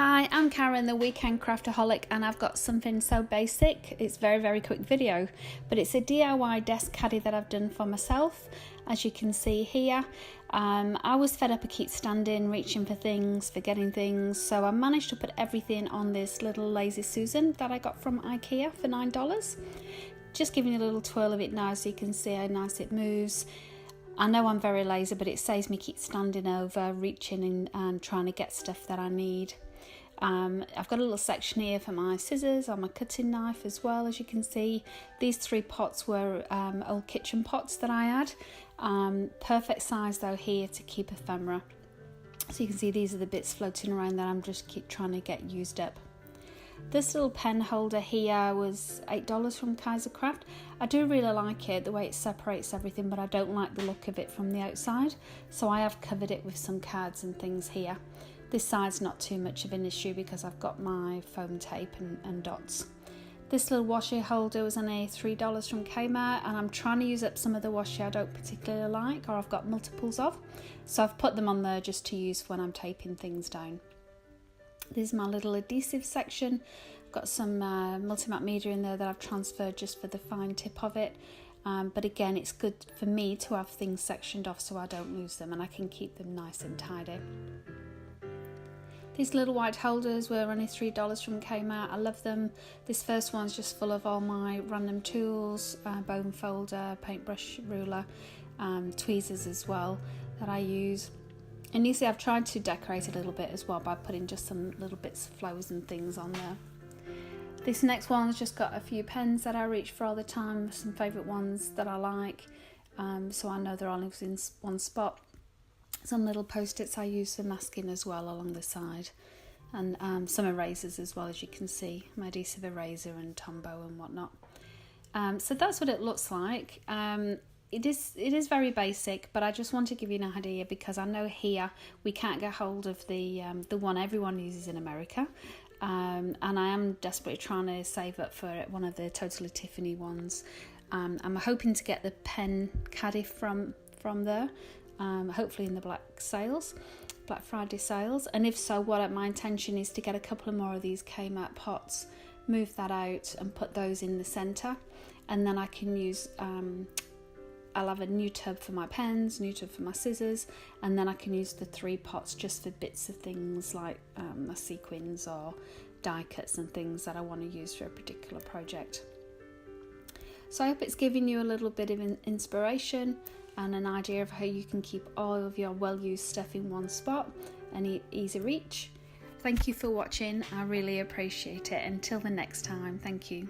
Hi, I'm Karen, the Weekend Craftaholic, and I've got something so basic. It's a very quick video, but it's a DIY desk caddy that I've done for myself. As you can see here, I was fed up of keep standing, reaching for things, forgetting things, so I managed to put everything on this little Lazy Susan that I got from IKEA for $9. Just giving you a little twirl of it now so you can see how nice it moves. I know I'm very lazy, but it saves me keep standing over, reaching and trying to get stuff that I need. I've got a little section here for my scissors and my cutting knife as well. As you can see, these 3 pots were old kitchen pots that I had. Perfect size though here to keep ephemera. So you can see these are the bits floating around that I'm just keep trying to get used up. This little pen holder here was $8 from Kaiser Craft. I do really like it, the way it separates everything, but I don't like the look of it from the outside. So I have covered it with some cards and things here. This side's not too much of an issue because I've got my foam tape and dots. This little washi holder was only $3 from Kmart, and I'm trying to use up some of the washi I don't particularly like or I've got multiples of. So I've put them on there just to use when I'm taping things down. This is my little adhesive section. I've got some multi-mat media in there that I've transferred just for the fine tip of it. But again, it's good for me to have things sectioned off so I don't lose them and I can keep them nice and tidy. These little white holders were only $3 from Kmart. I love them. This first one's just full of all my random tools, bone folder, paintbrush, ruler, tweezers as well that I use. And you see I've tried to decorate a little bit as well by putting just some little bits of flowers and things on there. This next one's just got a few pens that I reach for all the time, some favourite ones that I like, so I know they're all in one spot. Some little post-its I use for masking as well along the side, and some erasers as well, as you can see, my adhesive eraser and Tombow and whatnot. So that's what it looks like. It is very basic, but I just want to give you an idea because I know here we can't get hold of the one everyone uses in America, and I am desperately trying to save up for one of the Totally Tiffany ones. I'm hoping to get the pen caddy from there. Hopefully in the Black Friday sales, and if so, my intention is to get a couple of more of these Kmart pots, move that out and put those in the centre, and then I can use I'll have a new tub for my pens, new tub for my scissors, and then I can use the 3 pots just for bits of things like my sequins or die cuts and things that I want to use for a particular project. So I hope it's giving you a little bit of inspiration and an idea of how you can keep all of your well-used stuff in one spot and easy reach. Thank you for watching. I really appreciate it. Until the next time, thank you.